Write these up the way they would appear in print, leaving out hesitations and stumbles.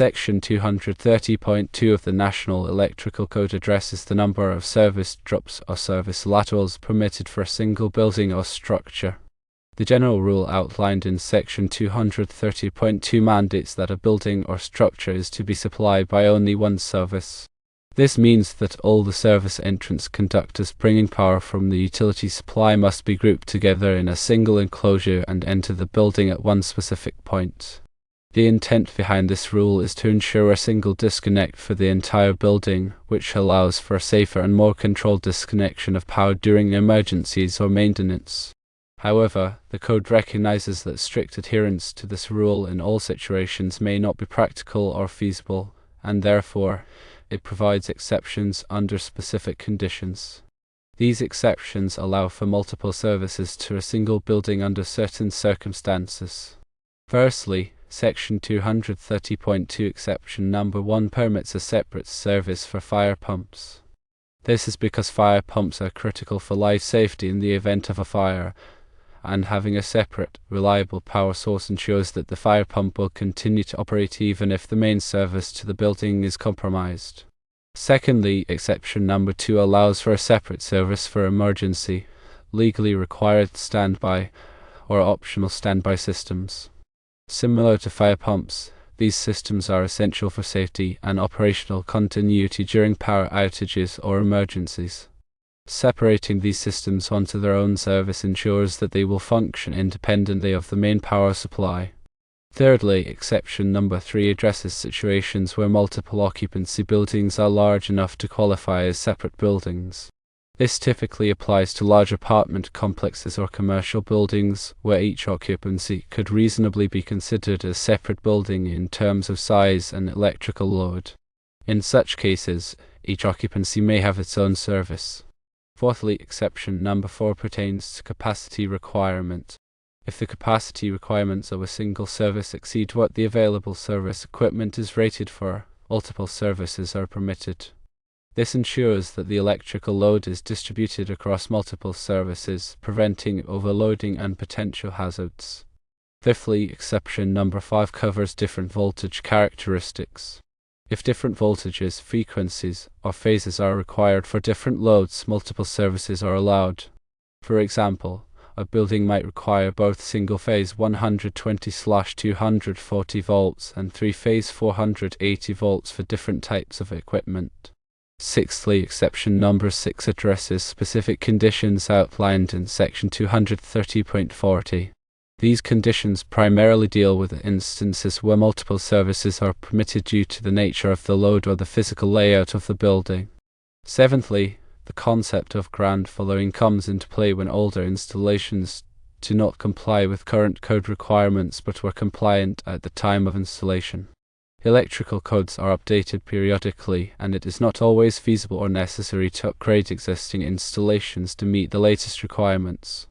Section 230.2 of the National Electrical Code addresses the number of service drops or service laterals permitted for a single building or structure. The general rule outlined in Section 230.2 mandates that a building or structure is to be supplied by only one service. This means that all the service entrance conductors bringing power from the utility supply must be grouped together in a single enclosure and enter the building at one specific point. The intent behind this rule is to ensure a single disconnect for the entire building, which allows for a safer and more controlled disconnection of power during emergencies or maintenance. However, the code recognizes that strict adherence to this rule in all situations may not be practical or feasible, and therefore, it provides exceptions under specific conditions. These exceptions allow for multiple services to a single building under certain circumstances. Firstly, Section 230.2 exception number 1 permits a separate service for fire pumps. This is because fire pumps are critical for life safety in the event of a fire, and having a separate, reliable power source ensures that the fire pump will continue to operate even if the main service to the building is compromised. Secondly, exception number 2 allows for a separate service for emergency, legally required standby, or optional standby systems. Similar to fire pumps, these systems are essential for safety and operational continuity during power outages or emergencies. Separating these systems onto their own service ensures that they will function independently of the main power supply. Thirdly, exception number 3 addresses situations where multiple occupancy buildings are large enough to qualify as separate buildings. This typically applies to large apartment complexes or commercial buildings, where each occupancy could reasonably be considered a separate building in terms of size and electrical load. In such cases, each occupancy may have its own service. Fourthly, exception number 4 pertains to capacity requirement. If the capacity requirements of a single service exceed what the available service equipment is rated for, multiple services are permitted. This ensures that the electrical load is distributed across multiple services, preventing overloading and potential hazards. Fifthly, exception number 5 covers different voltage characteristics. If different voltages, frequencies, or phases are required for different loads, multiple services are allowed. For example, a building might require both single-phase 120/240 volts and three-phase 480 volts for different types of equipment. Sixthly, exception number 6 addresses specific conditions outlined in Section 230.40. These conditions primarily deal with instances where multiple services are permitted due to the nature of the load or the physical layout of the building. Seventhly, the concept of grandfathering comes into play when older installations do not comply with current code requirements but were compliant at the time of installation. Electrical codes are updated periodically, and it is not always feasible or necessary to upgrade existing installations to meet the latest requirements.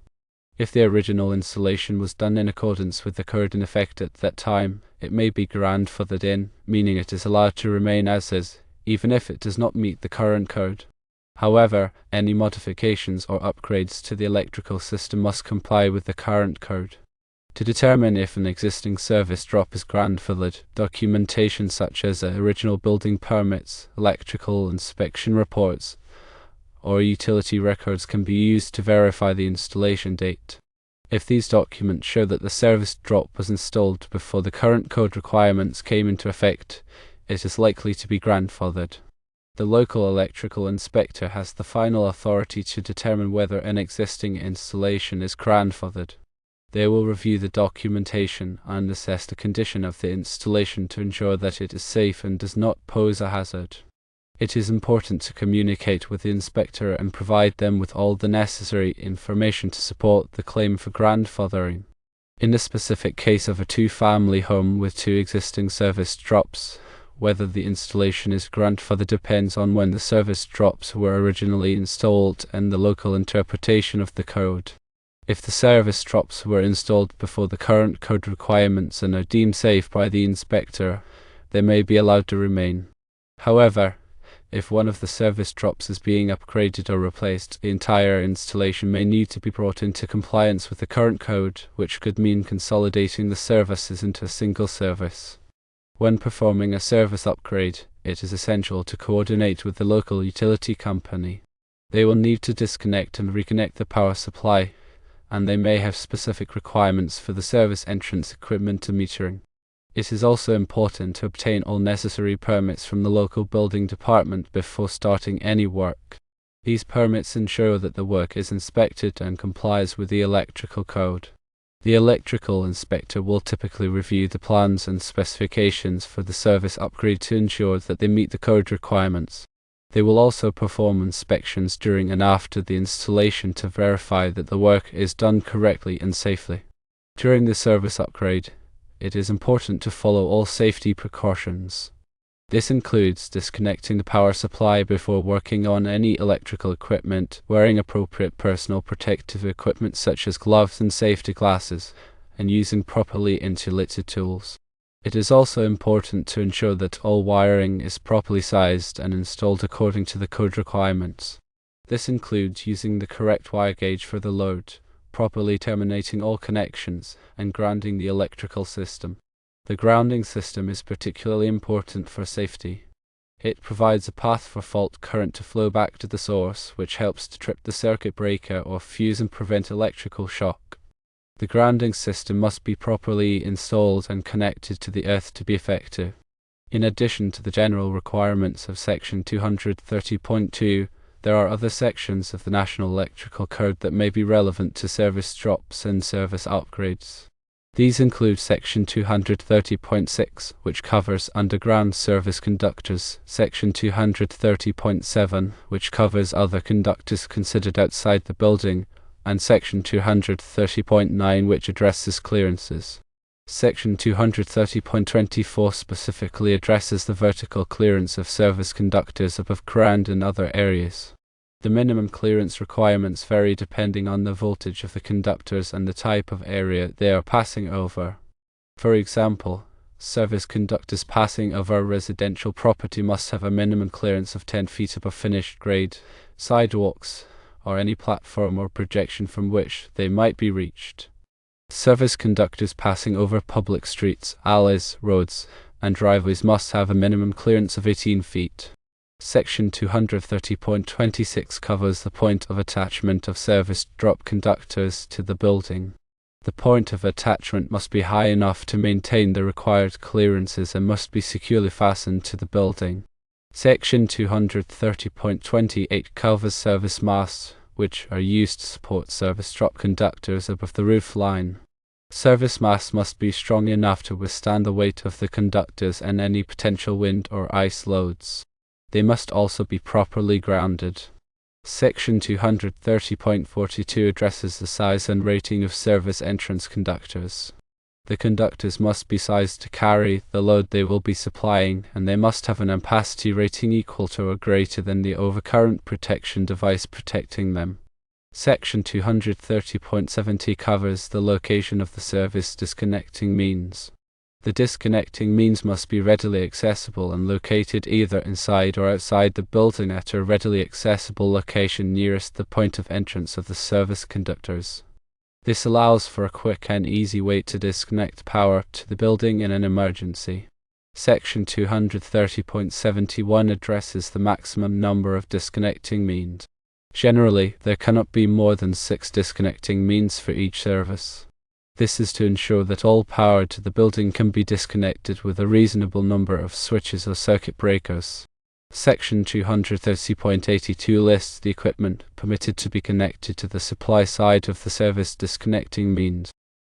If the original installation was done in accordance with the code in effect at that time, it may be grandfathered in, meaning it is allowed to remain as is, even if it does not meet the current code. However, any modifications or upgrades to the electrical system must comply with the current code. To determine if an existing service drop is grandfathered, documentation such as original building permits, electrical inspection reports, or utility records can be used to verify the installation date. If these documents show that the service drop was installed before the current code requirements came into effect, it is likely to be grandfathered. The local electrical inspector has the final authority to determine whether an existing installation is grandfathered. They will review the documentation and assess the condition of the installation to ensure that it is safe and does not pose a hazard. It is important to communicate with the inspector and provide them with all the necessary information to support the claim for grandfathering. In the specific case of a two-family home with two existing service drops, whether the installation is grandfathered depends on when the service drops were originally installed and the local interpretation of the code. If the service drops were installed before the current code requirements and are deemed safe by the inspector, they may be allowed to remain. However, if one of the service drops is being upgraded or replaced, the entire installation may need to be brought into compliance with the current code, which could mean consolidating the services into a single service. When performing a service upgrade, it is essential to coordinate with the local utility company. They will need to disconnect and reconnect the power supply, and they may have specific requirements for the service entrance equipment and metering. It is also important to obtain all necessary permits from the local building department before starting any work. These permits ensure that the work is inspected and complies with the electrical code. The electrical inspector will typically review the plans and specifications for the service upgrade to ensure that they meet the code requirements. They will also perform inspections during and after the installation to verify that the work is done correctly and safely. During the service upgrade, it is important to follow all safety precautions. This includes disconnecting the power supply before working on any electrical equipment, wearing appropriate personal protective equipment such as gloves and safety glasses, and using properly insulated tools. It is also important to ensure that all wiring is properly sized and installed according to the code requirements. This includes using the correct wire gauge for the load, properly terminating all connections, and grounding the electrical system. The grounding system is particularly important for safety. It provides a path for fault current to flow back to the source, which helps to trip the circuit breaker or fuse and prevent electrical shock. The grounding system must be properly installed and connected to the earth to be effective. In addition to the general requirements of Section 230.2, there are other sections of the National Electrical Code that may be relevant to service drops and service upgrades. These include Section 230.6, which covers underground service conductors, Section 230.7, which covers other conductors considered outside the building, and Section 230.9, which addresses clearances. Section 230.24 specifically addresses the vertical clearance of service conductors above ground and other areas. The minimum clearance requirements vary depending on the voltage of the conductors and the type of area they are passing over. For example, service conductors passing over a residential property must have a minimum clearance of 10 feet above finished grade, sidewalks, or any platform or projection from which they might be reached. Service conductors passing over public streets, alleys, roads, and driveways must have a minimum clearance of 18 feet. Section 230.26 covers the point of attachment of service drop conductors to the building. The point of attachment must be high enough to maintain the required clearances and must be securely fastened to the building. Section 230.28 covers service masts, which are used to support service drop conductors above the roof line. Service masts must be strong enough to withstand the weight of the conductors and any potential wind or ice loads. They must also be properly grounded. Section 230.42 addresses the size and rating of service entrance conductors. The conductors must be sized to carry the load they will be supplying, and they must have an ampacity rating equal to or greater than the overcurrent protection device protecting them. Section 230.70 covers the location of the service disconnecting means. The disconnecting means must be readily accessible and located either inside or outside the building at a readily accessible location nearest the point of entrance of the service conductors. This allows for a quick and easy way to disconnect power to the building in an emergency. Section 230.71 addresses the maximum number of disconnecting means. Generally, there cannot be more than 6 disconnecting means for each service. This is to ensure that all power to the building can be disconnected with a reasonable number of switches or circuit breakers. Section 230.82 lists the equipment permitted to be connected to the supply side of the service disconnecting means.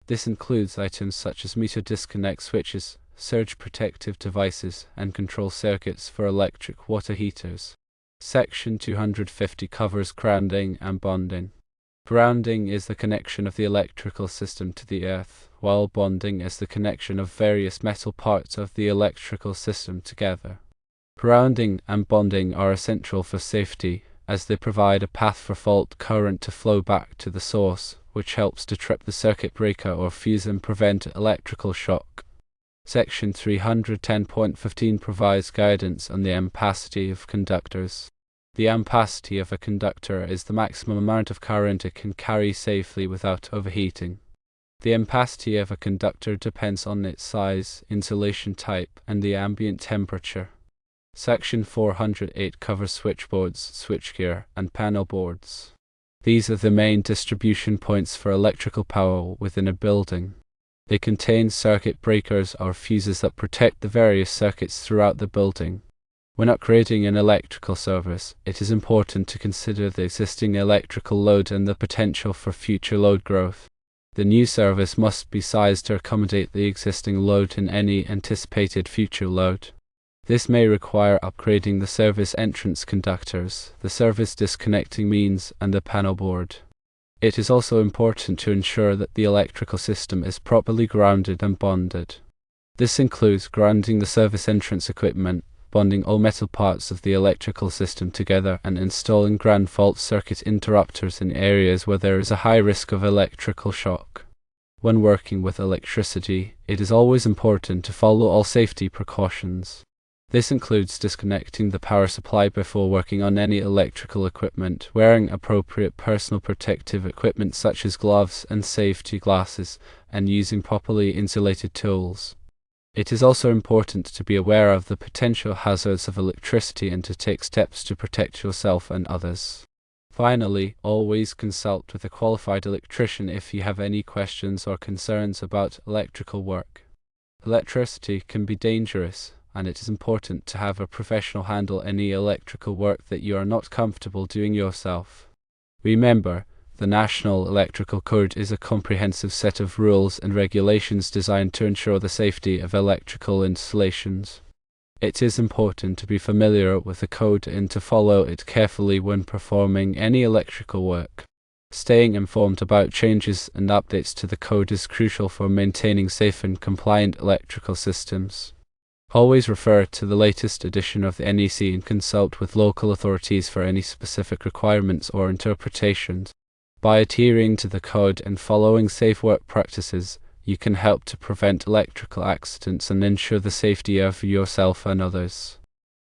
This includes items such as meter disconnect switches, surge protective devices, and control circuits for electric water heaters. Section 250 covers grounding and bonding. Grounding is the connection of the electrical system to the earth, while bonding is the connection of various metal parts of the electrical system together. Grounding and bonding are essential for safety, as they provide a path for fault current to flow back to the source, which helps to trip the circuit breaker or fuse and prevent electrical shock. Section 310.15 provides guidance on the ampacity of conductors. The ampacity of a conductor is the maximum amount of current it can carry safely without overheating. The ampacity of a conductor depends on its size, insulation type, and the ambient temperature. Section 408 covers switchboards, switchgear, and panel boards. These are the main distribution points for electrical power within a building. They contain circuit breakers or fuses that protect the various circuits throughout the building. When upgrading an electrical service, it is important to consider the existing electrical load and the potential for future load growth. The new service must be sized to accommodate the existing load and any anticipated future load. This may require upgrading the service entrance conductors, the service disconnecting means, and the panel board. It is also important to ensure that the electrical system is properly grounded and bonded. This includes grounding the service entrance equipment, bonding all metal parts of the electrical system together, and installing ground fault circuit interrupters in areas where there is a high risk of electrical shock. When working with electricity, it is always important to follow all safety precautions. This includes disconnecting the power supply before working on any electrical equipment, wearing appropriate personal protective equipment such as gloves and safety glasses, and using properly insulated tools. It is also important to be aware of the potential hazards of electricity and to take steps to protect yourself and others. Finally, always consult with a qualified electrician if you have any questions or concerns about electrical work. Electricity can be dangerous, and it is important to have a professional handle any electrical work that you are not comfortable doing yourself. Remember, the National Electrical Code is a comprehensive set of rules and regulations designed to ensure the safety of electrical installations. It is important to be familiar with the code and to follow it carefully when performing any electrical work. Staying informed about changes and updates to the code is crucial for maintaining safe and compliant electrical systems. Always refer to the latest edition of the NEC and consult with local authorities for any specific requirements or interpretations. By adhering to the code and following safe work practices, you can help to prevent electrical accidents and ensure the safety of yourself and others.